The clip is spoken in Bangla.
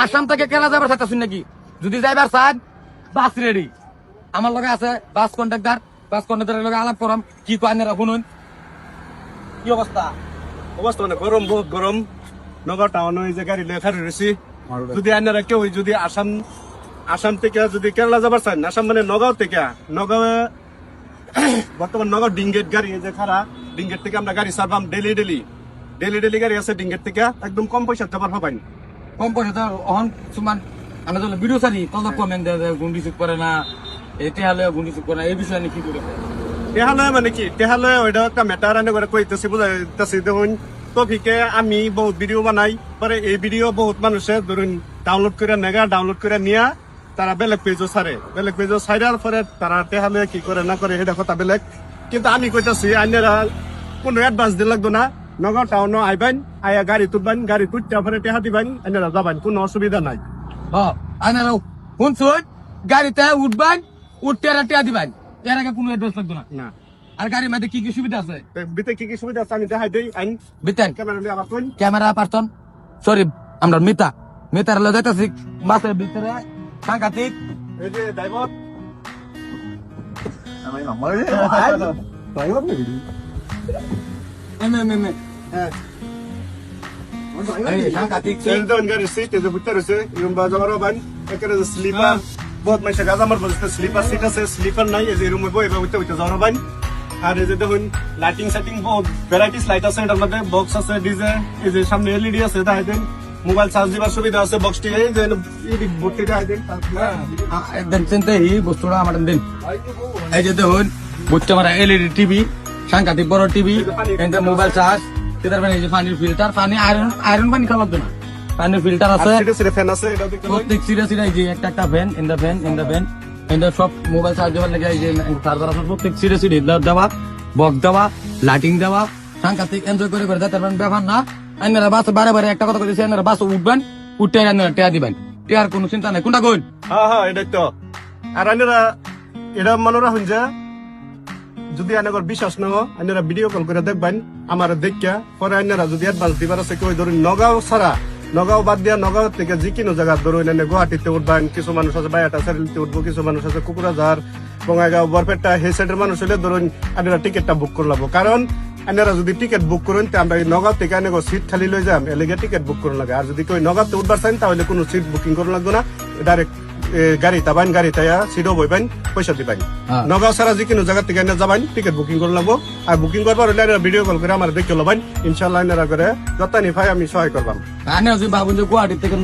আসাম থেকে কেনা যাবার চাইতেছেন নাকি? যদি যাইবার চান বাস রেডি, আমার লগে আছে বাস কন্ট্রাক্টরের লগে আলাপ করম, কি কয় আপনারা শুনুন। কি অবস্থা? অবস্থা মানে গরম, বহুত গরম। নগর টাউন ওই যে গাড়ি লেখা রয়েছি। যদি আপনারা কেউ যদি আসাম থেকে যদি কেরালা যাবার চান, আসাম মানে নগাঁও থেকে, নগাঁও বর্তমান নগাঁও ডিঙ্গেট গাড়ি এই যে খারা, ডিঙ্গেট থেকে আমরা গাড়ি সারবাম ডেলি গাড়ি আছে ডিঙ্গেট থেকে, একদম কম পয়সা যাবার হবাই। কম পয়সা তো অহন সুমান আমরা যখন ভিডিও সারি তত কমেন্ট দেয় গুন্ডি চুপ করে না, এতে হলে গুন্ডি চুপ করে না, এই বিষয়ে কি করে? তেহালয় মানে কি? তেহালয় ওইটা একটা ম্যাটার আনে করে কইতেছি, বুঝাইতেছি। দেখুন টপিকে আমি বহুত ভিডিও বানাই, পরে এই ভিডিও বহুত মানুষে ধরুন ডাউনলোড করে নিয়ে তারা বেলেগ পেজও ছাড়ার পরে তারা তেহালয় কি করে না করে এটা কথা বেলেগ। কিন্তু আমি কইতাছি আইনেরা কোনো অ্যাডভান্স দিন লাগতো না, নগাঁও টাউন আইবেন, আয়া গাড়ি তুলবেন, গাড়ি তুলতে পরে টেহা দিবেন, আইনেরা যাবেন, কোনো অসুবিধা নাই। আপনারা শুনছুন, গাড়িতে উঠবেন, উঠতে টিয়া দিবেন, এর আগে কোনো অ্যাড্রেস লাগতো না। না আর গাড়ির মধ্যে কি কি সুবিধা আছে? বিতে কি সুবিধা আছে আমি দেখাই দিই। আইন বিতেন ক্যামেরা নিয়ে আবার কোন ক্যামেরা পারতন, সরি আমরা মিতার লগে যাইতাছি বাসের ভিতরে সাংঘাতিক। এই যে ড্রাইভার সাংঘাতিক গাড়ির সিট এই যে বুঝতে রয়েছে, এরকম বাজাবার হবেন এখানে যে স্লিপার, বহুত মানুষের গাছ আমার বলছে স্লিপার সিট আছে, স্লিপার নাই, এই যে রুমে বই বুঝতে যাওয়ার হবেন। আর এই যে দেখুন লাইটিং সেটিং বহুত ভ্যারাইটিস লাইট আছে, এটার মধ্যে বক্স আছে, ডিজে, এই যে সামনে এলইডি আছে, দেখাই দেন, মোবাইল চার্জ দিবার সুবিধা আছে, বক্সটি এই যে ভর্তি দেখাই দেন। একদম চিন্তা এই বস্তুটা আমার দিন। এই যে দেখুন বুঝতে আমার এলইডি টিভি, সাংঘাতিক বড় টিভি, মোবাইল চার্জ, এই যে পানির ফিল্টার, পানি আয়রন পানি খাওয়া লাগবে না, পানির ফিল্টার আছে, ফ্যান আছে, এটা দেখতে প্রত্যেক সিরিয়াস এই যে একটা ফ্যান, ইন দা ফ্যান সব মোবাইল চার্জ দেওয়ার লেগে এই যে চার্জার আছে, প্রত্যেক সিরিয়াস দেওয়া, বক্স দেওয়া, লাইটিং দেওয়া, সাংঘাতিক এনজয় করে যেতে পারবেন। ব্যাপার না, আপনারা বাস বারে একটা কথা বলছি, আপনারা বাস উঠবেন, উঠতে টেয়া দিবেন, টেয়ার কোনো চিন্তা নাই। কোনটা কোন? হ্যাঁ এটাই তো। আর আইনেরা এটা মনে রাখুন যে যদি আইনাগর বিশ্বাস না হয়, আইনেরা ভিডিও কল করে দেখবেন আমার দেখিয়া, পরে আইনেরা যদি অ্যাডভান্স দিবার আছে কেউ ধরুন নগাঁও ছাড়া, নগাঁও বাদ দিয়া নগাঁও থেকে যে কোনো জায়গা ধরুন এনে গুয়াহাটিতে উঠবেন, কিছু মানুষ আছে বাইয়াটা সারিলিতে উঠবো, কিছু মানুষ আছে কুকুরাঝার, বঙ্গাইগাঁও, বরপেটা, সেই সাইডের মানুষ হলে ধরুন আপনারা টিকিটটা বুক করে লাগবো। কারণ আপনারা যদি টিকিট বুক করেন তো আমরা নগাঁও থেকে আনে সিট খালি লই যাম, এলাকা টিকিট বুক করে লাগে। আর যদি কেউ নগাঁওতে উঠবার চান তাহলে কোনো সিট বুকিং করে লাগবে না, ডাইরেক্ট গাড়ি তাবাইন, গাড়ি তাইয়া সিটও বইবেন, পয়সা দিবেন। নগাঁও ছাড়া যে কোনো জায়গা থেকে এনে যাবেন, টিকিট বুকিং করে লাগবো। আর বুকিং করবার হলে ভিডিও কল করে আমার দেখে লবেন, ইনশাল্লাহ এনারা করে যত নিফাই আমি সহায় করবাম। বাবু যে গুয়াহাটি থেকে